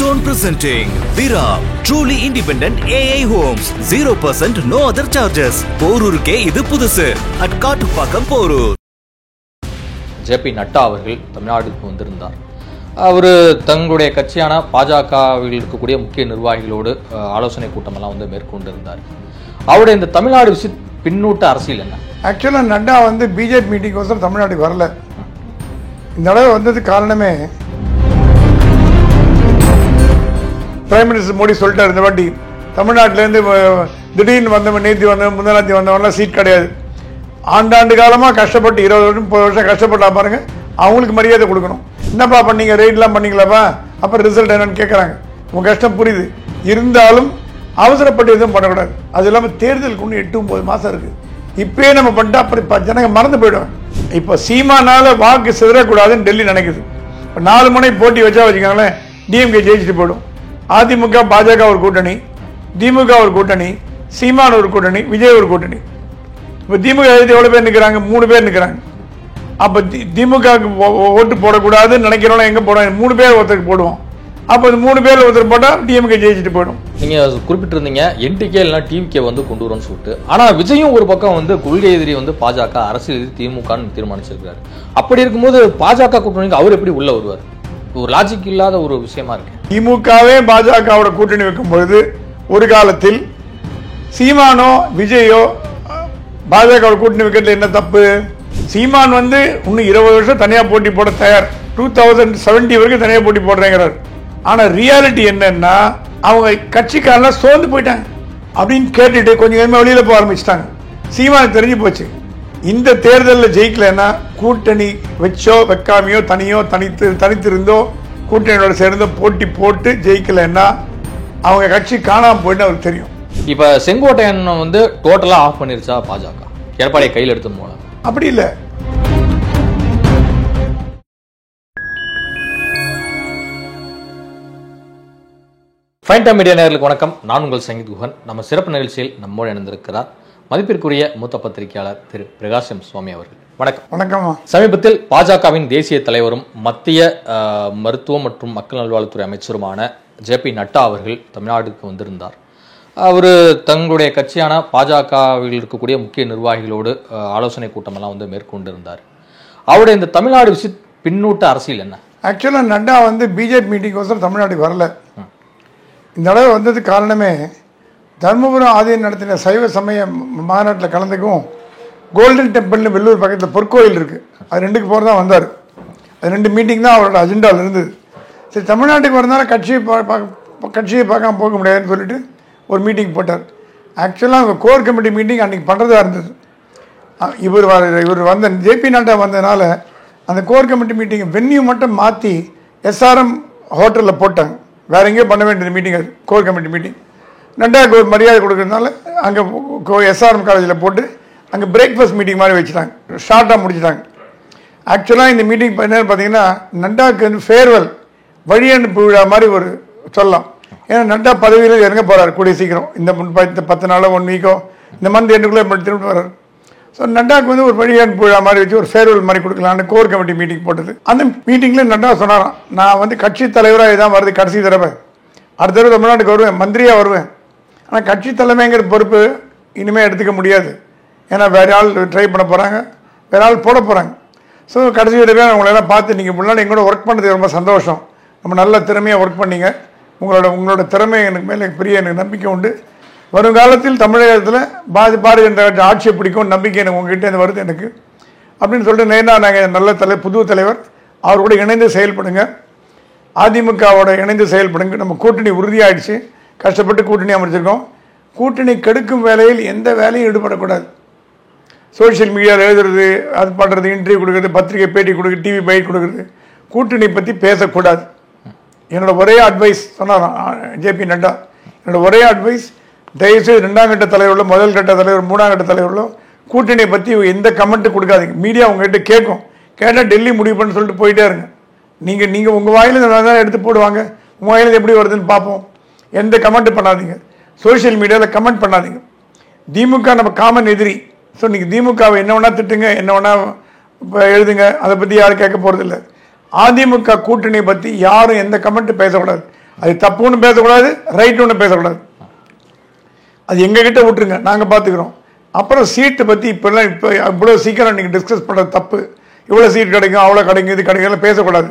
Keystone presenting Vira, truly independent AI homes, 0% no other charges. போரூருக்கே இது புதுசு. at Kattupakkam Porur. JP Nadda அவர்கள் தமிழ்நாடுக்கு வந்திருந்தார். அவர் தங்களுடைய கட்சியான பாஜகவில் இருக்கக்கூடிய முக்கிய நிர்வாகிகளோடு ஆலோசனை கூட்டமெல்லாம் வந்து மேற்கொண்டிருந்தார். அவருடைய இந்த தமிழ்நாடு பின்னூட்ட அரசியல் என்ன? ஆக்சுவலாக நட்டா வந்து பிஜேபி மீட்டிங் கோசம் தமிழ்நாட்டுக்கு வரல. இந்த தடவை வந்தது காரணமே பிரைம் மினிஸ்டர் மோடி சொல்லிட்டார், இந்த வாட்டி தமிழ்நாட்டிலேருந்து திடீர்னு வந்தவன், நேற்று வந்தவன், முந்தநாத்தி வந்தவன்லாம் சீட் கிடையாது. ஆண்டாண்டு காலமாக கஷ்டப்பட்டு 20 வருஷம் 30 வருஷம் கஷ்டப்பட்டா பாருங்க, அவங்களுக்கு மரியாதை கொடுக்கணும். என்னப்பா பண்ணீங்க, ரெய்ட்லாம் பண்ணீங்களாப்பா, அப்புறம் ரிசல்ட் என்னன்னு கேட்குறாங்க. உங்கள் கஷ்டம் புரியுது, இருந்தாலும் அவசரப்பட்டு எதுவும் பண்ணக்கூடாது. அது இல்லாமல் தேர்தலுக்கு ஒன்று 8-9 மாதம் இருக்குது. இப்பயே நம்ம பண்ணிட்டா அப்புறம் ஜனங்க மறந்து போயிடுவாங்க. இப்போ சீமானால வாக்கு சிதறக்கூடாதுன்னு டெல்லி நினைக்குது. இப்போ 4 முனை போட்டி வச்சா வச்சுக்கோங்களேன், டிஎம்கே ஜெயிச்சுட்டு போயிடும். அதிமுக பாஜக ஒரு கூட்டணி, திமுக ஒரு கூட்டணி, சீமான் ஒரு கூட்டணி, விஜய் ஒரு கூட்டணி. இப்போ திமுக எவ்வளோ பேர் நிற்கிறாங்க? 3 பேர் நிற்கிறாங்க. அப்போ திமுகவுக்கு ஓட்டு போடக்கூடாதுன்னு நினைக்கிறோம். எங்கே போடுவோம்? 3 பேர் ஒருத்தருக்கு போடுவோம். அப்போ இந்த 3 பேர் ஒருத்தர் போட்டால் டிஎம்கே ஜெயிச்சுட்டு போயிடும். நீங்கள் குறிப்பிட்டிருந்தீங்க என்டிகே இல்லைனா டிவிகே வந்து கொண்டு வரும்னு சொல்லிட்டு. ஆனால் விஜயும் ஒரு பக்கம் வந்து கொள்கை எதிரி வந்து பாஜக, அரசியல் எதிரி திமுகன்னு தீர்மானிச்சிருக்காரு. அப்படி இருக்கும்போது பாஜக கூட்டணிக்கு அவர் எப்படி உள்ள வருவார்? ஒரு லாஜிக் இல்லாத ஒரு விஷயமா இருக்கு. திமுகவே பாஜகவோட கூட்டணி வைக்கும் பொழுது ஒரு காலத்தில் சீமானோ விஜயோ பாஜகவோட கூட்டணி வைக்கிறதுல என்ன தப்பு? சீமான் வந்து இன்னும் 20 வருஷம் தனியாக போட்டி போட தயார், 2070 வரைக்கும் தனியாக போட்டி போடுறேங்கிறார். ஆனால் ரியாலிட்டி என்னன்னா, அவங்க கட்சிக்காரெல்லாம் சோர்ந்து போயிட்டாங்க அப்படின்னு கேட்டுட்டு கொஞ்சம் கொஞ்சமாக வெளியில் போக ஆரம்பிச்சிட்டாங்க. சீமானுக்கு தெரிஞ்சு போச்சு, இந்த தேர்தலில் ஜெயிக்கலன்னா கூட்டணி வச்சோ வைக்காமையோ தனித்திருந்தோ கூட்டணியோட சேர்ந்தோ போட்டி போட்டு ஜெயிக்கலன்னா அவங்க கட்சி காணாமல் போயிட்டு அவருக்கு தெரியும். இப்போ செங்கோட்டையன் வந்து டோட்டலா ஆஃப் பண்ணிருச்சா பாஜக? எடப்பாடியை கையில் எடுத்து போல அப்படி இல்லை. ஃபைன் டைம் மீடியா நேயர்களுக்கு வணக்கம். நான் உங்கள் சங்கீத் குஹன். நம்ம சிறப்பு நிகழ்ச்சியில் நம்மோடு இணைந்திருக்கிறார் மதிப்பிற்குரிய மூத்த பத்திரிகையாளர் திரு பிரகாஷம் சுவாமி அவர்கள். வணக்கம். வணக்கம். சமீபத்தில் பாஜகவின் தேசிய தலைவரும் மத்திய மருத்துவம் மற்றும் மக்கள் நல்வாழ்வுத்துறை அமைச்சருமான ஜேபி நட்டா அவர்கள் தமிழ்நாடுக்கு வந்திருந்தார். அவர் தங்களுடைய கட்சியான பாஜகவில் இருக்கக்கூடிய முக்கிய நிர்வாகிகளோடு ஆலோசனை கூட்டமெல்லாம் வந்து மேற்கொண்டிருந்தார். அவருடைய இந்த தமிழ்நாடு பின்னூட்ட அரசியல் என்ன? ஆக்சுவலாக நட்டா வந்து பிஜேபி மீட்டிங் கோசம் தமிழ்நாட்டுக்கு வரல. இந்த தடவை வந்தது காரணமே தர்மபுரம் ஆதீனம் நடத்தின சைவ சமய மாநாட்டில் கலந்துக்கும் கோல்டன் டெம்பிள்னு வெள்ளூர் பக்கத்தில் பொற்கோயில் இருக்குது, அது 2க்கு போகிறதா வந்தார். அது 2 மீட்டிங் தான் அவரோட அஜெண்டாவில் இருந்தது. சரி, தமிழ்நாட்டுக்கு வரனால கட்சியை பார்க்காம போக முடியாதுன்னு சொல்லிட்டு ஒரு மீட்டிங் போட்டார். ஆக்சுவலாக அவங்க கோர் கமிட்டி மீட்டிங் அன்றைக்கி பண்ணுறதா இருந்தது. இவர் வந்த ஜேபி நட்டா வந்ததுனால அந்த கோர் கமிட்டி மீட்டிங் வென்யூ மட்டும் மாற்றி எஸ்ஆர்எம் ஹோட்டலில் போட்டாங்க. வேறு எங்கேயோ பண்ண வேண்டியது மீட்டிங், அது கோர் கமிட்டி மீட்டிங். நட்டாவுக்கு ஒரு மரியாதை கொடுக்கறதுனால அங்கே எஸ்ஆர்எம் காலேஜில் போட்டு அங்கே பிரேக்ஃபாஸ்ட் மீட்டிங் மாதிரி வச்சுட்டாங்க, ஷார்ட்டாக முடிச்சுட்டாங்க. ஆக்சுவலாக இந்த மீட்டிங் என்னென்னு பார்த்தீங்கன்னா, நட்டாவுக்கு வந்து ஃபேர்வெல் வழியனுப்பு விழா மாதிரி ஒரு சொல்லலாம். ஏன்னா நட்டா பதவியில் இறங்க போகிறார் கூடிய சீக்கிரம். இந்த 10 நாளோ 1 வீக்கோ இந்த மந்த் எண்டுக்குள்ளே திரும்ப வர்றார். ஸோ நட்டாவுக்கு வந்து ஒரு வழியனுப்பு விழா மாதிரி வச்சு ஒரு ஃபேர்வெல் மாதிரி கொடுக்கலான்னு கோர் கமிட்டி மீட்டிங் போட்டது. அந்த மீட்டிங்கில் நட்டா சொன்னாராம், நான் வந்து கட்சி தலைவராக இதான் வருது கடைசி தடவை, அடுத்த தடவை தமிழ்நாட்டுக்கு வருவேன், மந்திரியாக வருவேன். ஆனால் கட்சி தலைமைங்கிற பொறுப்பு இனிமேல் எடுத்துக்க முடியாது. ஏன்னா வேறு ஆள் ட்ரை பண்ண போகிறாங்க, வேறு ஆள் போட போகிறாங்க. ஸோ கடைசி தடவை உங்களெல்லாம் பார்த்து நீங்கள் முன்னாடி எங்களோட ஒர்க் பண்ணது ரொம்ப சந்தோஷம், நம்ம நல்ல திறமையாக ஒர்க் பண்ணீங்க, உங்களோட திறமை எனக்கு மேலே பெரிய எனக்கு நம்பிக்கை உண்டு. வருங்காலத்தில் தமிழகத்தில் பாரதிய ஜனதா கட்சி ஆட்சியை பிடிக்கும் நம்பிக்கை எனக்கு உங்ககிட்ட வருது எனக்கு அப்படின்னு சொல்லிட்டு நேராக நாங்கள் நல்ல புது தலைவர் அவர் கூட இணைந்து செயல்படுங்க, அதிமுகவோட இணைந்து செயல்படுங்க. நம்ம கூட்டணி உறுதியாகிடுச்சு, கஷ்டப்பட்டு கூட்டணி அமைச்சிருக்கோம். கூட்டணி கெடுக்கும் வேலையில் எந்த வேலையும் ஈடுபடக்கூடாது. சோஷியல் மீடியாவில் எழுதுறது, அது பண்ணுறது, இன்டர்வியூ கொடுக்குறது, பத்திரிகை பேட்டி கொடுக்குறது, டிவி பைட் கொடுக்குறது, கூட்டணி பற்றி பேசக்கூடாது. என்னோட ஒரே அட்வைஸ் சொன்னார் ஜேபி நட்டா, என்னோட ஒரே அட்வைஸ், தயவுசெய்து 2ஆம் கட்ட தலைவர்களோ, முதல் கட்ட தலைவர், 3ஆம் கட்ட தலைவர்களோ கூட்டணியை பற்றி எந்த கமெண்ட்டும் கொடுக்காதீங்க. மீடியா உங்ககிட்ட கேட்டால் டெல்லி முடிவு பண்ணு சொல்லிட்டு போயிட்டே இருங்க. நீங்கள் உங்கள் வாயிலிருந்து எடுத்து போடுவாங்க, உங்கள் வாயிலிருந்து எப்படி வருதுன்னு பார்ப்போம். எந்த கமெண்ட்டும் பண்ணாதீங்க, சோஷியல் மீடியாவில் கமெண்ட் பண்ணாதீங்க. திமுக நம்ம காமன் எதிரி. ஸோ நீங்கள் திமுகவை என்ன வேணால் திட்டுங்க, என்ன வேணால் எழுதுங்க, அதை பற்றி யாரும் கேட்க போகிறதில்ல. அதிமுக கூட்டணியை பற்றி யாரும் எந்த கமெண்ட்டும் பேசக்கூடாது. அது தப்புன்னு பேசக்கூடாது, ரைட் ஒன்று பேசக்கூடாது. அது எங்ககிட்ட விட்டுருங்க, நாங்கள் பார்த்துக்கிறோம். அப்புறம் சீட்டை பற்றி இப்போல்லாம் இப்போ இவ்வளோ சீக்கிரம் நீங்கள் டிஸ்கஸ் பண்ணுறது தப்பு. இவ்வளோ சீட் கிடைக்கும், அவ்வளோ கிடைக்கும், இது கிடைக்கும் பேசக்கூடாது.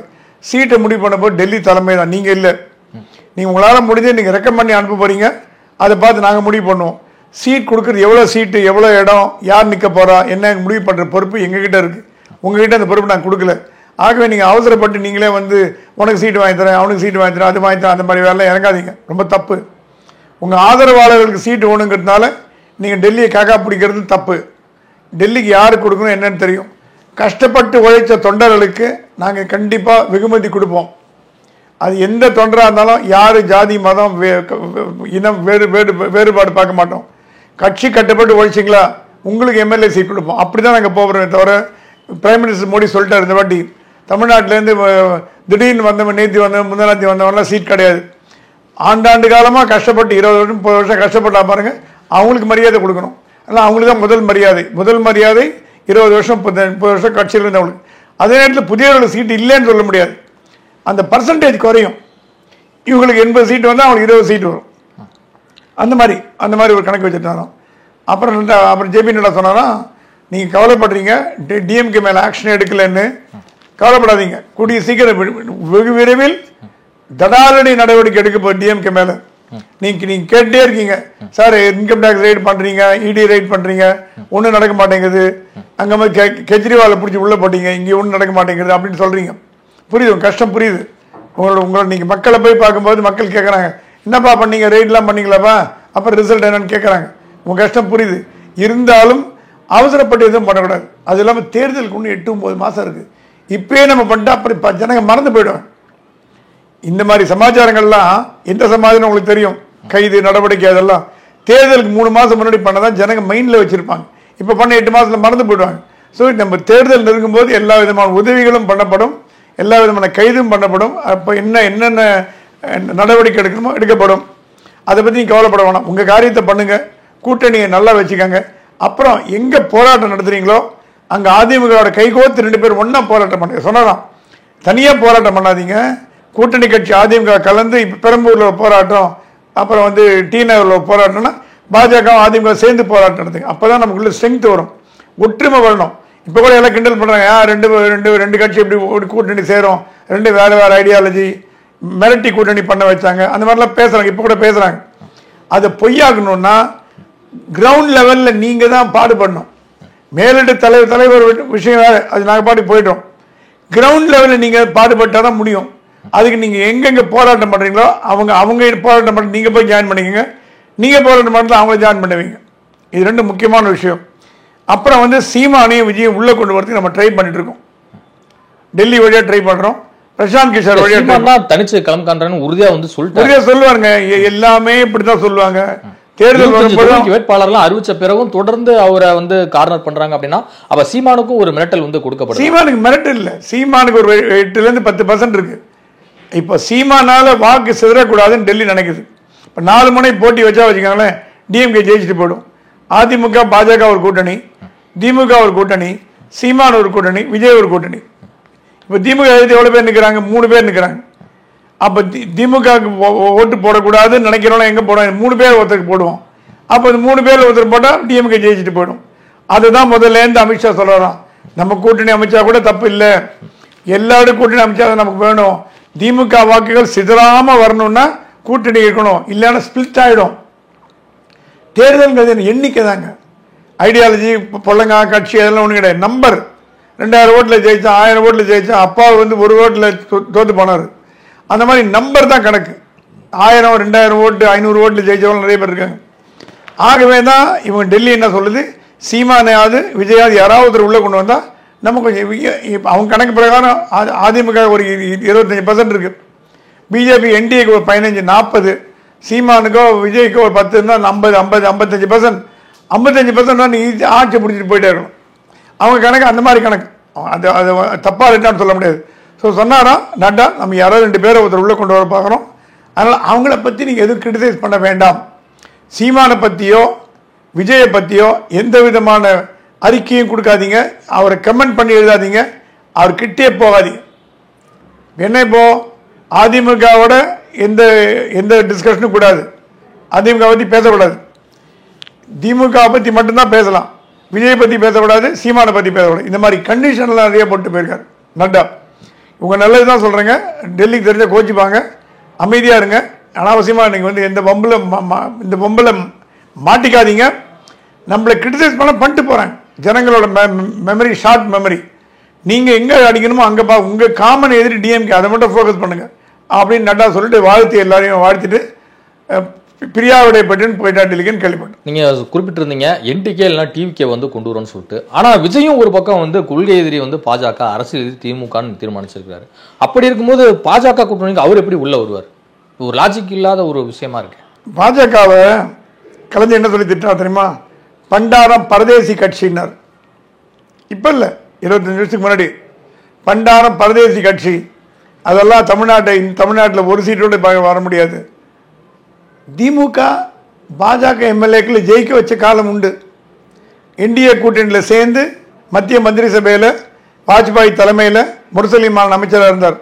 சீட்டை முடிவு பண்ணப்போ டெல்லி தலைமை தான், நீங்கள் இல்லை. நீங்கள் உங்களால் முடிஞ்சு நீங்கள் ரெக்கமெண்ட் பண்ணி அனுப்ப போகிறீங்க, அதை பார்த்து நாங்கள் முடிவு பண்ணுவோம். சீட் கொடுக்குறது எவ்வளோ சீட்டு, எவ்வளோ இடம், யார் நிற்க போகிறா, என்ன முடிவு பண்ணுற பொறுப்பு எங்ககிட்ட இருக்குது. உங்ககிட்ட அந்த பொறுப்பு நான் கொடுக்கல. ஆகவே நீங்கள் அவசரப்பட்டு நீங்களே வந்து உனக்கு சீட்டு வாங்கி தரேன், அவனுக்கு சீட்டு வாங்கி தரேன், அது வாங்கி தரேன், அந்த மாதிரி வேலை இறங்காதீங்க. ரொம்ப தப்பு. உங்கள் ஆதரவாளர்களுக்கு சீட்டு வேணுங்கிறதுனால நீங்கள் டெல்லியை காக்கா பிடிக்கிறது தப்பு. டெல்லிக்கு யாருக்கு கொடுக்கணும் என்னன்னு தெரியும். கஷ்டப்பட்டு உழைச்ச தொண்டர்களுக்கு நாங்கள் கண்டிப்பாக வெகுமதி கொடுப்போம். அது எந்த தொண்டராக இருந்தாலும் யார் ஜாதி மதம் இனம் வேறுபாடு பார்க்க மாட்டோம். கட்சி கட்டப்பட்டு உழைச்சிங்களா உங்களுக்கு எம்எல்ஏ சீட் கொடுப்போம். அப்படி தான் நாங்கள் போகிறோமே தவிர, பிரைம் மினிஸ்டர் மோடி சொல்லிட்டார் இந்த வாட்டி தமிழ்நாட்டிலேருந்து திடீர்னு வந்தவன், நேற்று வந்தவன், முந்தநாத்தி வந்தவன்லாம் சீட் கிடையாது. ஆண்டாண்டு காலமாக கஷ்டப்பட்டு 20 வருஷம் 30 வருஷம் கஷ்டப்பட்டா பாருங்க, அவங்களுக்கு மரியாதை கொடுக்கணும். ஆனால் அவங்களுக்கு தான் முதல் மரியாதை 20 வருஷம் 30 வருஷம் கட்சியில் இருந்தவங்களுக்கு. அதே நேரத்தில் புதியவர்களுக்கு சீட்டு இல்லைன்னு சொல்ல முடியாது. அந்த பர்சன்டேஜ் குறையும். இவங்களுக்கு 80 சீட்டு வந்தால் அவங்களுக்கு 20 சீட்டு வரும். அந்த மாதிரி ஒரு கணக்கு வச்சுட்டாரோ. அப்புறம் ஜேபி நட்டா சொன்னாரா, நீங்கள் கவலைப்படுறீங்க டிஎம்கே மேலே ஆக்ஷன் எடுக்கலன்னு. கவலைப்படாதீங்க, கூடிய சீக்கிரம் வெகு விரைவில் தடாலடி நடவடிக்கை எடுக்க டிஎம்கே மேலே. நீங்கள் கேட்டே இருக்கீங்க, சார் இன்கம் டேக்ஸ் ரைட் பண்ணுறீங்க, இடி ரைட் பண்ணுறீங்க, ஒன்றும் நடக்க மாட்டேங்குது. அங்கே மாதிரி கெஜ்ரிவாலை பிடிச்சி உள்ளே போட்டீங்க, இங்கே ஒன்றும் நடக்க மாட்டேங்குது அப்படின்னு சொல்கிறீங்க. புரியுது, கஷ்டம் புரியுது. உங்களை நீங்கள் மக்களை போய் பார்க்கும்போது மக்கள் கேட்குறாங்க, என்னப்பா பண்ணீங்க, ரைட்லாம் பண்ணீங்களாப்பா, அப்புறம் ரிசல்ட் என்னன்னு கேட்குறாங்க. உங்கள் கஷ்டம் புரியுது. இருந்தாலும் அவசரப்பட்டு எதுவும் பண்ணக்கூடாது. அது இல்லாமல் தேர்தலுக்கு இன்னும் 8-9 மாதம் இருக்குது. இப்பயே நம்ம பண்ணிட்டா அப்படி ஜனங்க மறந்து போயிடுவாங்க. இந்த மாதிரி சமாச்சாரங்கள்லாம் எந்த சமாச்சாரம் உங்களுக்கு தெரியும், கைது நடவடிக்கை அதெல்லாம் தேர்தலுக்கு 3 மாதம் முன்னாடி பண்ணதான் ஜனங்க மைண்டில் வச்சுருப்பாங்க. இப்போ பண்ண 8 மாதத்தில் மறந்து போயிடுவாங்க. ஸோ நம்ம தேர்தல் நெருங்கும்போது எல்லா விதமான உதவிகளும் பண்ணப்படும், எல்லா விதமான கைதும் பண்ணப்படும். அப்போ என்னென்ன நடவடிக்கை எடுக்கணுமோ எடுக்கப்படும். அதை பற்றி நீங்கள் கவலைப்பட வேணாம். உங்கள் காரியத்தை பண்ணுங்கள், கூட்டணியை நல்லா வச்சுக்கோங்க. அப்புறம் எங்கே போராட்டம் நடத்துறீங்களோ அங்கே அதிமுகவோட கைகோத்து 2 பேர் ஒன்றா போராட்டம் பண்ணுங்க. சொன்னாராம், தனியாக போராட்டம் பண்ணாதீங்க, கூட்டணி கட்சி அதிமுக கலந்து. இப்போ பெரம்பூரில் ஒரு போராட்டம், அப்புறம் வந்து டி நகரில் ஒரு போராட்டம்னா பாஜக அதிமுக சேர்ந்து போராட்டம் நடத்துங்க. அப்போ தான் நமக்குள்ள ஸ்ட்ரென்த் வரும், ஒற்றுமை வரணும். இப்போ கூட எல்லாம் கிண்டல் பண்ணுறாங்க, ரெண்டு கட்சி எப்படி கூட்டணி சேரும், 2 வேறு ஐடியாலஜி, மிரட்டி கூட்டணி பண்ண வச்சாங்க, அந்த மாதிரிலாம் பேசுகிறாங்க. இப்போ கூட பேசுகிறாங்க. அதை பொய்யாக்கணும்னா கிரவுண்ட் லெவலில் நீங்கள் தான் பாடுபடணும். மேலிட தலைவர் விஷயம் வேறு, அது நாங்கள் பாட்டு போயிட்டோம். கிரவுண்ட் லெவலில் நீங்கள் பாடுபட்டால் தான் முடியும். அதுக்கு நீங்கள் எங்கெங்கே போராட்டம் பண்ணுறீங்களோ அவங்க போராட்டம் பண்ணி நீங்கள் போய் ஜாயின் பண்ணிக்கோங்க. நீங்கள் போராட்டம் பண்ணுறது அவங்கள ஜாயின் பண்ணுவீங்க. இது 2 முக்கியமான விஷயம். அப்புறம் வந்து சீமானையும் விஜயம் உள்ளே கொண்டு வரதுக்கு நம்ம ட்ரை பண்ணிட்டு இருக்கோம். டெல்லி வழியாக ட்ரை பண்ணுறோம். பிரசாந்த் கிஷோர் வழியாக தனிச்சு களம் காண்றேன்னு உறுதியாக வந்து சொல்லுவாங்க. எல்லாமே இப்படி தான் சொல்லுவாங்க. தேர்தல் வரும்போது வேட்பாளர்லாம் அறிவிச்ச பிறகும் தொடர்ந்து அவரை வந்து கார்னர் பண்றாங்க அப்படின்னா, அப்ப சீமானுக்கும் ஒரு மிரட்டல் வந்து கொடுக்கப்படும். சீமானுக்கு மிரட்டல் இல்லை, சீமானுக்கு ஒரு 8% 10% இருக்கு. இப்போ சீமானால வாக்கு சிதறக்கூடாதுன்னு டெல்லி நினைக்குது. இப்போ 4 முனை போட்டி வச்சா வச்சுக்கோங்களேன், டிஎம்கே ஜெயிச்சுட்டு போயிடும். அதிமுக பாஜக ஒரு கூட்டணி, திமுக ஒரு கூட்டணி, சீமான் ஒரு கூட்டணி, விஜய் ஒரு கூட்டணி. இப்போ திமுக எவ்வளோ பேர் நிற்கிறாங்க? 3 பேர் நிற்கிறாங்க. அப்போ திமுக ஓட்டு போடக்கூடாதுன்னு நினைக்கிறோம். எங்கே போடுவோம்? 3 பேர் ஒருத்தருக்கு போடுவோம். அப்போ இந்த 3 பேர் ஒருத்தர் போட்டால் டிஎம்கே ஜெயிச்சுட்டு போயிடும். அதுதான் முதல்லேருந்து அமித்ஷா சொல்கிறாராம், நம்ம கூட்டணி அமைச்சா கூட தப்பு இல்லை, எல்லாரும் கூட்டணி அமைச்சா நமக்கு வேணும். திமுக வாக்குகள் சிதறாமல் வரணும்னா கூட்டணி இருக்கணும், இல்லைன்னா ஸ்பிளிட் ஆகிடும். தேர்தல்ங்கிறது எண்ணிக்கை தாங்க, ஐடியாலஜி பொள்ளங்க கட்சி அதெல்லாம் ஒன்றும் கிடையாது. நம்பர் 2000 ஓட்டில் ஜெயிச்சா, 1000 ஓட்டில் ஜெயிச்சா, அப்பா வந்து 1 ஓட்டில் தோற்று போனார். அந்த மாதிரி நம்பர் தான் கணக்கு. 1000 2000 ஓட்டு 500 ஓட்டில் ஜெயிச்சவங்க நிறைய பேர் இருக்காங்க. ஆகவே தான் இவங்க டெல்லி என்ன சொல்லுது, சீமானையாவது விஜயாவது யாராவது உள்ளே கொண்டு வந்தால் நம்ம கொஞ்சம் அவங்க கணக்கு பிரகாரம் அதிமுக ஒரு 25% இருக்குது, பிஜேபி என்டிஏக்கு ஒரு 15 40, சீமானுக்கோ விஜய்க்கோ ஒரு 10 இருந்தால் 55%. 55% நீ ஆட்சி பிடிச்சிட்டு போயிட்டே இருக்கணும். அவங்க கணக்கு அந்த மாதிரி கணக்கு. அது தப்பாக இல்லைன்னு சொல்ல முடியாது. ஸோ சொன்னாரா நட்டா, நம்ம யாராவது 2 பேரை ஒருத்தர் உள்ளே கொண்டு வர பார்க்குறோம். அதனால் அவங்கள பற்றி நீங்கள் எதுவும் கிரிட்டிசைஸ் பண்ண வேண்டாம். சீமானை பற்றியோ விஜயை பற்றியோ எந்த விதமான அறிக்கையும் கொடுக்காதீங்க, அவரை கமெண்ட் பண்ணி எழுதாதீங்க, அவர் கிட்டே போகாதீங்க. என்ன இப்போ அதிமுகவோட எந்த எந்த டிஸ்கஷனும் கூடாது, அதிமுக பற்றி பேசக்கூடாது, திமுக பற்றி மட்டும்தான் பேசலாம், விஜய் பற்றி பேசக்கூடாது, சீமானை பற்றி பேசக்கூடாது. இந்த மாதிரி கண்டிஷன்லாம் நிறைய போட்டு போயிருக்காரு நட்டா. இவங்க நல்லது தான் சொல்கிறேங்க, டெல்லிக்கு தெரிஞ்ச கோச்சிப்பாங்க, அமைதியாக இருங்க, அனாவசியமாக நீங்கள் வந்து இந்த பொம்பில் மாட்டிக்காதீங்க. நம்மளை கிரிட்டிசைஸ் பண்ணிட்டு போகிறாங்க. ஜனங்களோட மெமரி ஷார்ட் மெமரி. நீங்கள் எங்கே அடிக்கணுமோ அங்கே உங்கள் காமன் எதிரி டிஎம்கே, அதை மட்டும் ஃபோக்கஸ் பண்ணுங்கள் அப்படின்னு நட்டா சொல்லிட்டு வாழ்த்து எல்லாரையும் வாழ்த்திட்டு பிரியாவுடைய பட்டுன்னு போயிட்டா டெல்லிக்குன்னு கேள்விப்பட்டேன். நீங்கள் குறிப்பிட்டிருந்தீங்க என்டிகே இல்லைனா டிவிகே வந்து கொண்டு வரோன்னு சொல்லிட்டு. ஆனால் விஜயும் ஒரு பக்கம் வந்து கொள்கை எதிரி வந்து பாஜக, அரசியல் எதிரி திமுகன்னு தீர்மானிச்சிருக்காரு. அப்படி இருக்கும்போது பாஜக கூட்டணிக்கு அவர் எப்படி உள்ள வருவார்? ஒரு லாஜிக் இல்லாத ஒரு விஷயமா இருக்கு. பாஜகவை கலைஞர் என்ன சொல்லி திட்டா தெரியுமா? பண்டாரம் பரதேசி கட்சியினர். இப்போ இல்லை, 25 வருஷத்துக்கு முன்னாடி பண்டாரம் பரதேசி கட்சி, அதெல்லாம் தமிழ்நாட்டில் ஒரு சீட்டோடு வர முடியாது. திமுக பாஜக எம்எல்ஏக்களை ஜெயிக்க வச்ச காலம் உண்டு. என்டிஏ கூட்டணியில் சேர்ந்து மத்திய மந்திரி சபையில் வாஜ்பாய் தலைமையில் முரசலிமான் அமைச்சராக இருந்தார்.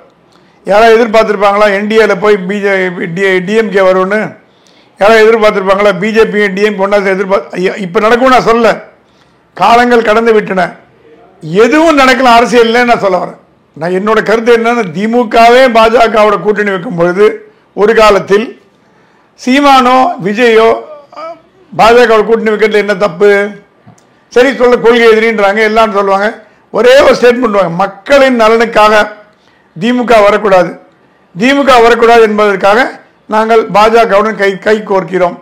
யாராவது எதிர்பார்த்துருப்பாங்களா என்டிஏல போய் டிஎம்கே வரும்னு? யாராவது எதிர்பார்த்துருப்பாங்களா பிஜேபி டிஎம்கே ஒன்றா இப்போ நடக்கும் நான் சொல்ல, காலங்கள் கடந்து விட்டன, எதுவும் நடக்கலாம் அரசியல் நான் சொல்ல வரேன். நான் என்னோட கருத்து என்னன்னா, திமுகவே பாஜகவோட கூட்டணி வைக்கும் பொழுது ஒரு காலத்தில் சீமானோ விஜயோ பாஜகவோட கூட்டணி வைக்கிறதுல என்ன தப்பு? சரி, சொல்ல கொள்கை எதிரின்றாங்க, எல்லாம் சொல்லுவாங்க. ஒரே ஒரு ஸ்டேட்மெண்ட் வாங்க, மக்களின் நலனுக்காக திமுக வரக்கூடாது, திமுக வரக்கூடாது என்பதற்காக நாங்கள் பாஜகவுடன் கை கோர்க்கிறோம்,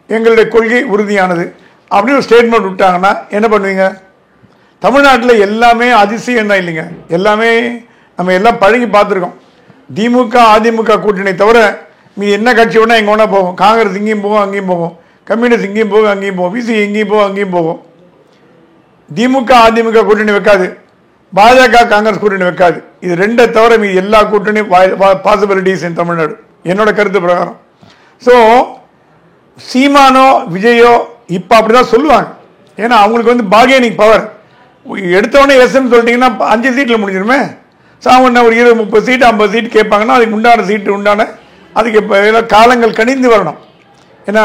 எங்களுடைய கொள்கை உறுதியானது அப்படின்னு ஒரு ஸ்டேட்மெண்ட் விட்டாங்கன்னா என்ன பண்ணுவீங்க? தமிழ்நாட்டில் எல்லாமே அதிசயம் தான் இல்லைங்க, எல்லாமே நம்ம எல்லாம் பழகி பார்த்துருக்கோம். திமுக அதிமுக கூட்டணி தவிர மீ என்ன கட்சி வேணா எங்கே வேணா போகும். காங்கிரஸ் இங்கேயும் போகும் அங்கேயும் போகும், கம்யூனிஸ்ட் இங்கேயும் போகும் அங்கேயும் போகும், பிசி இங்கேயும் போகும் அங்கேயும் போகும். திமுக அதிமுக கூட்டணி வைக்காது, பாஜக காங்கிரஸ் கூட்டணி வைக்காது. இது ரெண்டை தவிர மீ எல்லா கூட்டணியும் பாசிபிலிட்டிஸ் இன் தமிழ்நாடு, என்னோட கருத்து பிரகாரம். ஸோ சீமானோ விஜயோ இப்போ அப்படிதான் சொல்லுவாங்க, ஏன்னா அவங்களுக்கு வந்து பார்கெனிங் பவர். எடுத்தவொடனே எஸ்ன்னு சொல்லிட்டீங்கன்னா 5 சீட்டில் முடிஞ்சிருமே. ஸோ அவங்க ஒரு 20-30 சீட்டு 50 சீட்டு கேட்பாங்கன்னா அதுக்கு உண்டான சீட்டு உண்டான அதுக்கு இப்போ காலங்கள் கணிந்து வரணும். ஏன்னா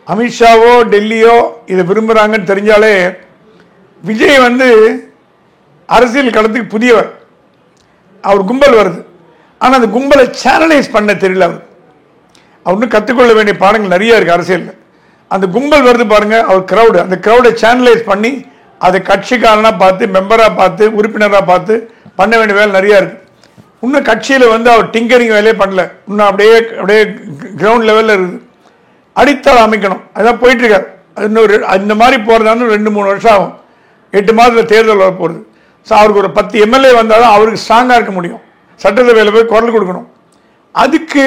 அமித்ஷாவோ டெல்லியோ இதை விரும்புகிறாங்கன்னு தெரிஞ்சாலே, விஜய் வந்து அரசியல் களத்துக்கு புதியவர், அவர் கும்பல் வருது, ஆனால் அந்த கும்பலை சேனலைஸ் பண்ண தெரியல. அவர் இன்னும் கற்றுக்கொள்ள வேண்டிய பாடங்கள் நிறைய இருக்குது அரசியலில். அந்த கும்பல் வருது பாருங்க, அவர் க்ரௌடு, அந்த க்ரௌடை சேனலைஸ் பண்ணி அதை கட்சிக்காரனாக பார்த்து மெம்பராக பார்த்து உறுப்பினராக பார்த்து பண்ண வேண்டிய வேலை நிறையா இருக்குது. இன்னும் கட்சியில் வந்து அவர் டிங்கரிங் வேலையே பண்ணல, இன்னும் அப்படியே கிரவுண்ட் லெவலில் இருக்குது. அடித்தளம் அமைக்கணும், அதான் போயிட்டுருக்காரு. அது இன்னொரு அந்த மாதிரி போகிறதாலும் 2-3 வருஷம் ஆகும். 8 மாதத்தில் தேர்தல் வர போகிறது. ஸோ அவருக்கு ஒரு 10 எம்எல்ஏ வந்தால் தான் அவருக்கு ஸ்ட்ராங்காக இருக்க முடியும், சட்டசபையில் போய் குரல் கொடுக்கணும். அதுக்கு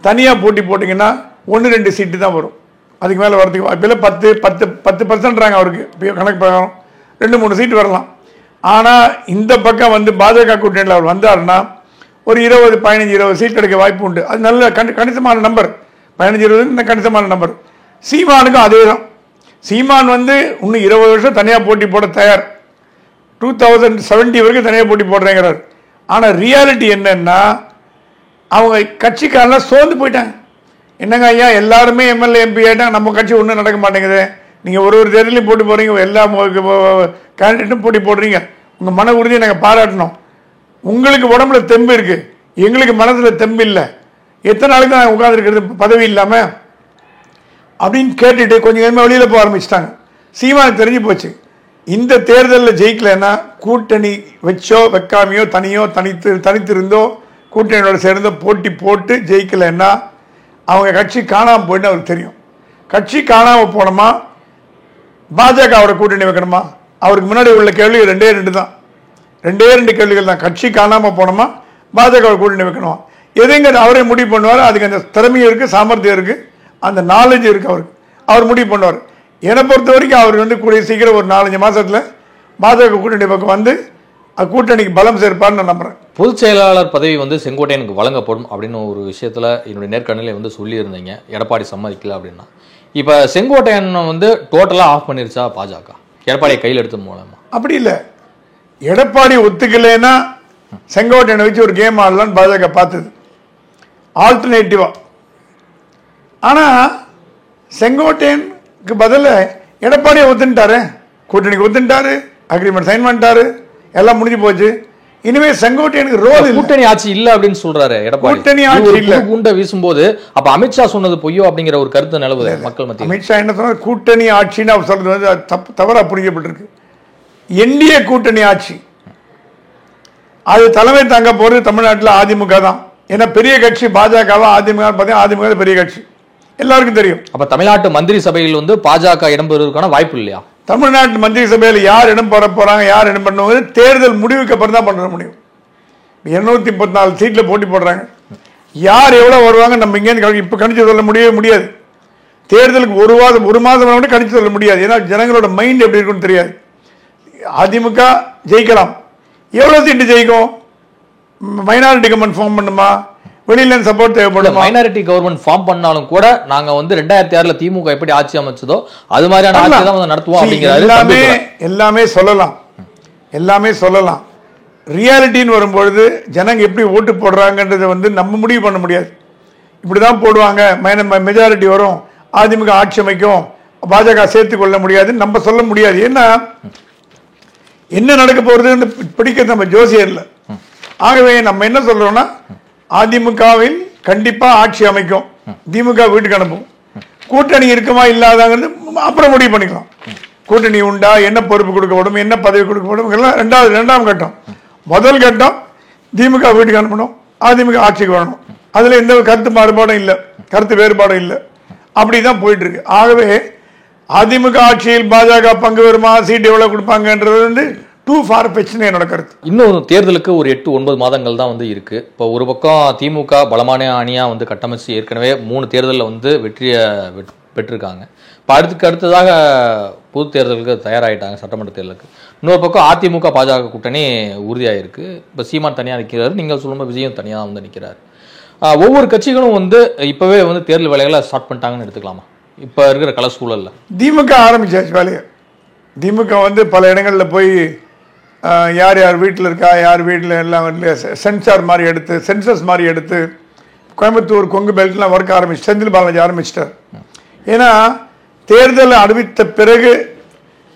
தனியாக போட்டி போட்டிங்கன்னா 1-2 சீட்டு தான் வரும், அதுக்கு மேலே வரதுக்கு வாய்ப்பில்லை. 10% அவருக்கு கணக்கு பிரகாரம் 2-3 சீட்டு வரலாம். ஆனால் இந்த பக்கம் வந்து பாஜக கூட்டணியில் அவர் வந்தாருன்னா ஒரு 20-15-20 சீட் கிடைக்க வாய்ப்பு உண்டு. அது நல்ல கணிசமான நம்பர், 15-20 கணிசமான நம்பர். சீமானுக்கும் அதே தான். சீமான் வந்து இன்னும் 20 வருஷம் தனியாக போட்டி போட தயார், 2070 வரைக்கும் தனியாக போட்டி போடுறேங்கிறார். ஆனால் ரியாலிட்டி என்னன்னா, அவங்க கட்சிக்காரெல்லாம் சோர்ந்து போயிட்டாங்க. என்னங்க ஐயா, எல்லாருமே எம்எல்ஏ எம்பி ஆகிட்டாங்க, நம்ம கட்சி ஒன்றும் நடக்க மாட்டேங்குது. நீங்கள் ஒரு தேர்தலையும் போட்டி போடுறீங்க, எல்லா கேண்டிடேட்டும் போட்டி போடுறீங்க, உங்கள் மன உறுதியை நாங்கள் பாராட்டணும். உங்களுக்கு உடம்புல தெம்பு இருக்குது, எங்களுக்கு மனசில் தெம்பு இல்லை, எத்தனை நாளைக்கு தான் உட்காந்துருக்கிறது பதவி இல்லாமல் அப்படின்னு கேட்டுட்டு கொஞ்சம் கொஞ்சமாக வெளியில் போக ஆரம்பிச்சிட்டாங்க. சீமானுக்கு தெரிஞ்சு போச்சு, இந்த தேர்தலில் ஜெயிக்கலைன்னா கூட்டணி வச்சோ வைக்காமையோ தனித்திருந்தோ கூட்டணியோட சேர்ந்தோ போட்டி போட்டு ஜெயிக்கலைன்னா அவங்க கட்சி காணாமல் போயிட்டு அவருக்கு தெரியும். கட்சி காணாமல் போனோமா பாஜகவோட கூட்டணி வைக்கணுமா? அவருக்கு முன்னாடி உள்ள கேள்வி 2 தான், 2 கேள்விகள் தான். கட்சி காணாமல் போனோமா பாஜகவோட கூட்டணி வைக்கணுமா? எதுங்கிறது அவரே முடிவு பண்ணுவார். அதுக்கு அந்த திறமையும் இருக்குது, சாமர்த்தியம் இருக்குது, அந்த நாலேஜ் இருக்குது அவருக்கு, அவர் முடிவு பண்ணுவார். என்னை பொறுத்த வரைக்கும் அவர் வந்து கூடிய சீக்கிரம் ஒரு 4-5 மாதத்தில் பாஜக கூட்டணி பக்கம் வந்து கூட்டணிக்கு பலம் சேர்ப்பார்னு நான் நம்புகிறேன். பொதுச் செயலாளர் பதவி வந்து செங்கோட்டையனுக்கு வழங்கப்படும் அப்படின்னு ஒரு விஷயத்தில் என்னுடைய நேர்காணலில் வந்து சொல்லியிருந்தீங்க, எடப்பாடி சம்மதிக்கல அப்படின்னா. இப்போ செங்கோட்டையன் வந்து டோட்டலாக ஆஃப் பண்ணிருச்சா பாஜக, எடப்பாடியை கையில் எடுத்து மூலமா? அப்படி இல்லை, எடப்பாடி ஒத்துக்கலைன்னா செங்கோட்டையனை வச்சு ஒரு கேம் ஆடலான்னு பாஜக பார்த்தது. ஆல்டர்னேட்டிவா. ஆனால் செங்கோட்டையனுக்கு பதில் எடப்பாடியை ஒத்துட்டாரு, கூட்டணிக்கு ஒத்துட்டாரு, அக்ரிமெண்ட் சைன் பண்ணிட்டாரு, எல்லாம் முடிஞ்சு போச்சு. இனிமே செங்கோட்டையனுக்கு ரோல் இல்ல, கூட்டணி ஆட்சி இல்ல அப்படின்னு சொல்றாரு எடப்பாடி. கூட்டணி ஆட்சி இல்ல, கூண்ட வீசும்போது அப்ப அமித்ஷா சொன்னது பொய்யோ அப்படிங்கிற ஒரு கருத்து நிலவுது மக்கள் மத்தியில். அமித்ஷா என்ன சொன்னார், கூட்டணி ஆட்சின்னு அவர் சொல்றது வந்து தவறா புரிஞ்சப்பட்டிருக்கு. என்டிஏ கூட்டணி ஆட்சி அது தலைமை தாங்க போறது தமிழ்நாட்டில் அதிமுக தான். ஏன்னா பெரிய கட்சி பாஜகவா அதிமுக பார்த்தீங்கன்னா அதிமுக பெரிய கட்சி, எல்லாருக்கும் தெரியும். அப்ப தமிழ்நாட்டு மந்திரி சபையில் வந்து பாஜக இடம் பெறுவதற்கான வாய்ப்பு இல்லையா? தமிழ்நாட்டு மந்திரி சபையில் யார் இடம் பெற போறாங்க, யார் இடம் பண்ணுவாங்க, தேர்தல் முடிவுக்கு அப்புறம் தான் பண்ண முடியும். 234 சீட்ல போட்டி போடுறாங்க, யார் எவ்வளவு வருவாங்க நம்ம இங்கே இப்ப கணிச்சு சொல்ல முடியவே முடியாது. தேர்தலுக்கு ஒரு மாதம் கணிச்சு சொல்ல முடியாது. ஏன்னா ஜனங்களோட மைண்ட் எப்படி இருக்குன்னு தெரியாது. அதிமுக ஜெயிக்கலாம், எவ்வளவு சீட்டு ஜெயிக்கும்? மைனாரிட்டி கவர்மெண்ட் ஃபார்ம் பண்ணுமா, வெளியில சப்போர்ட் தேவைப்படும். மைனாரிட்டி கவர்மெண்ட் ஃபார்ம் பண்ணாலும் கூட நாங்க வந்து 2006 திமுக எப்படி ஆட்சி அமைச்சதோ அது மாதிரியான ஆட்சி தான் நடத்துவோம் அப்படிங்கிறாரு. எல்லாமே சொல்லலாம். ரியாலிட்டின்னு வரும்பொழுது ஜனங்க எப்படி ஓட்டு போடுறாங்கன்றதை வந்து நம்ம முடிவு பண்ண முடியாது. இப்படிதான் போடுவாங்க, மெஜாரிட்டி வரும், அதிமுக ஆட்சி அமைக்கும், பாஜக சேர்த்துக் கொள்ள முடியாது நம்ம சொல்ல முடியாது. ஏன்னா என்ன நடக்க போறது பிடிக்கிறது நம்ம ஜோசியர் இல்லை. ஆகவே நம்ம என்ன சொல்றோம்னா அதிமுகவில் கண்டிப்பா ஆட்சி அமைக்கும், திமுக வீட்டுக்கு அனுப்பும். கூட்டணி இருக்குமா இல்லாதாங்கிறது அப்புறம் முடிவு பண்ணிக்கலாம். கூட்டணி உண்டா, என்ன பொறுப்பு கொடுக்கப்படும், என்ன பதவி கொடுக்கப்படும், இரண்டாம் கட்டம். முதல் கட்டம் திமுக வீட்டுக்கு அனுப்பணும், அதிமுக ஆட்சிக்கு வரணும். அதுல எந்த கருத்து மாறுபாடும் இல்லை, கருத்து வேறுபாடும் இல்லை, அப்படிதான் போயிட்டு இருக்கு. ஆகவே அதிமுக ஆட்சியில் பாஜக பங்கு வருமா, சீட்டு எவ்வளவு கொடுப்பாங்கன்றது வந்து டூ ஃபார் பெட்ச்னு என்னோட கருத்து. இன்னும் தேர்தலுக்கு ஒரு 8-9 மாதங்கள் தான் வந்து இருக்கு. இப்போ ஒரு பக்கம் திமுக பலமான அணியா வந்து கட்டமைச்சு ஏற்கனவே 3 தேர்தலில் வந்து வெற்றியை பெற்றிருக்காங்க. இப்போ அடுத்ததாக பொது தேர்தலுக்கு தயாராகிட்டாங்க, சட்டமன்ற தேர்தலுக்கு. இன்னொரு பக்கம் அதிமுக பாஜக கூட்டணி உறுதியாயிருக்கு. இப்போ சீமான் தனியாக நிற்கிறாரு, நீங்கள் சொல்லும்போது விஜயம் தனியாக வந்து நிற்கிறாரு. ஒவ்வொரு கட்சிகளும் வந்து இப்போவே வந்து தேர்தல் வேலைகளை ஸ்டார்ட் பண்ணிட்டாங்கன்னு எடுத்துக்கலாமா இப்போ இருக்கிற கல சூழலில்? திமுக ஆரம்பிச்சாச்சு வேலையை. திமுக வந்து பல இடங்களில் போய் யார் யார் வீட்டில் இருக்கா, யார் வீட்டில் எல்லாம் சென்சஸ் மாதிரி எடுத்து கோயம்புத்தூர் கொங்கு பெல்ட்லாம் ஒர்க் ஆரம்பிச்சு செந்தில் பாலாஜி ஆரம்பிச்சிட்டார். ஏன்னா தேர்தல் அறிவித்த பிறகு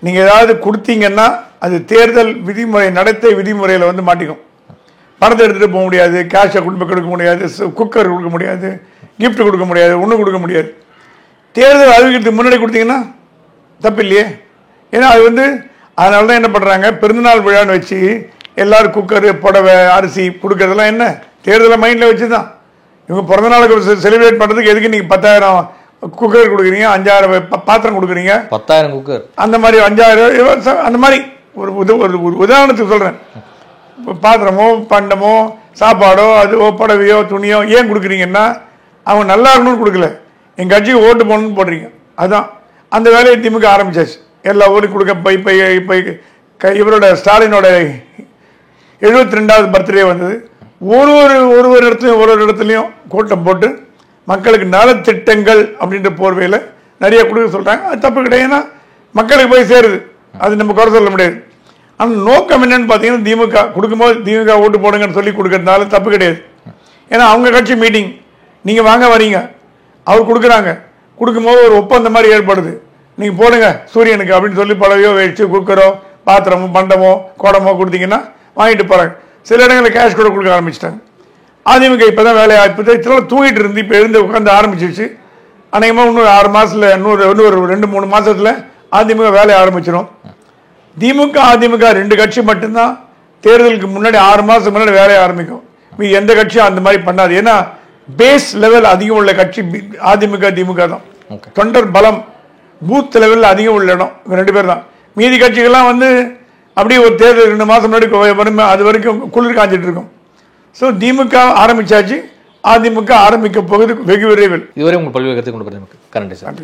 நீங்கள் ஏதாவது கொடுத்தீங்கன்னா அது தேர்தல் விதிமுறை நடத்தை விதிமுறையில் வந்து மாட்டிக்கும். பணத்தை எடுத்துகிட்டு போக முடியாது, கேஷை கொடுக்க முடியாது, குக்கர் கொடுக்க முடியாது, கிஃப்ட் கொடுக்க முடியாது, ஒன்றும் கொடுக்க முடியாது. தேர்தல் அறிவிக்கிறதுக்கு முன்னாடி கொடுத்தீங்கன்னா தப்பு இல்லையே. ஏன்னா அது வந்து அதனால தான் என்ன பண்ணுறாங்க, பிறந்தநாள் விழான்னு வச்சு எல்லாரும் குக்கரு புடவை அரிசி கொடுக்கறதெல்லாம் என்ன தேர்தலை மைண்டில் வச்சு தான். இவங்க பிறந்த நாளுக்கு செலிப்ரேட் பண்ணுறதுக்கு எதுக்கு நீங்கள் 10,000 குக்கர் கொடுக்குறீங்க, 5,000 பாத்திரம் கொடுக்குறீங்க, 10,000 குக்கர் அந்த மாதிரி 5,000 அந்த மாதிரி ஒரு உதாரணத்துக்கு சொல்கிறேன். பாத்திரமோ பண்டமோ சாப்பாடோ அதுவோ புடவையோ துணியோ ஏன் கொடுக்குறீங்கன்னா அவங்க நல்லா இருக்கணும்னு கொடுக்கல, எங்கள் கட்சிக்கு ஓட்டு போடணும்னு போடுறீங்க. அதுதான் அந்த வேலையை திமுக ஆரம்பிச்சாச்சு. எல்லா ஊருக்கும் கொடுக்க இப்போ இவரோட ஸ்டாலினோட 72வது பர்த்டே வந்தது. ஒரு இடத்துலையும் கூட்டம் போட்டு மக்களுக்கு நலத்திட்டங்கள் அப்படின்ற போர்வையில் நிறைய கொடுக்க சொல்கிறாங்க. அது தப்பு கிடையாது, ஏன்னா மக்களுக்கு போய் சேருது, அது நம்ம குறை சொல்ல முடியாது. ஆனால் நோக்கம் என்னன்னு பார்த்தீங்கன்னா திமுக கொடுக்கும்போது திமுக ஓட்டு போடுங்கன்னு சொல்லி கொடுக்கறதுனால தப்பு கிடையாது. ஏன்னா அவங்க கட்சி மீட்டிங் நீங்கள் வாங்க வரீங்க, அவர் கொடுக்கும்போது ஒரு ஒப்பந்தம் மாதிரி ஏற்படுது, நீங்கள் போடுங்க சூரியனுக்கு அப்படின்னு சொல்லி பழவையோ வச்சு குக்கரோ பாத்திரமோ பண்டமோ குடமோ கொடுத்தீங்கன்னா வாங்கிட்டு போகிறாங்க. சில இடங்களில் கேஷ் கூட கொடுக்க ஆரம்பிச்சிட்டாங்க. அதிமுக இப்போ தான் வேலையாக இப்போ இதெல்லாம் தூங்கிட்டு இருந்து இப்போ எழுந்து உட்காந்து ஆரம்பிச்சிருச்சு. அநேகமாக இன்னொரு 6 மாதத்தில் இன்னொரு 2-3 மாதத்தில் அதிமுக வேலையை ஆரம்பிச்சிடும். திமுக அதிமுக 2 கட்சி மட்டும்தான் தேர்தலுக்கு முன்னாடி 6 மாதத்துக்கு முன்னாடி வேலையை ஆரம்பிக்கும். எந்த கட்சியும் அந்த மாதிரி பண்ணாது. ஏன்னா பேஸ் லெவல் அதிகம் உள்ள கட்சி அதிமுக திமுக தான். தொண்டர் பலம் பூத் லெவலில் அதிகம் உள்ள இடம் இவங்க 2 பேர் தான். மீதி கட்சிகள்லாம் வந்து அப்படியே ஒரு தேர்தல் 2 மாதம் முன்னாடி அது வரைக்கும் குளிர் காஞ்சிட்டு இருக்கும். ஸோ திமுக ஆரம்பிச்சாச்சு, அதிமுக ஆரம்பிக்க போகுது வெகு விரைவில். இதுவரை உங்கள் பல்வேறு கருத்தை கொண்டு நன்றி சார்.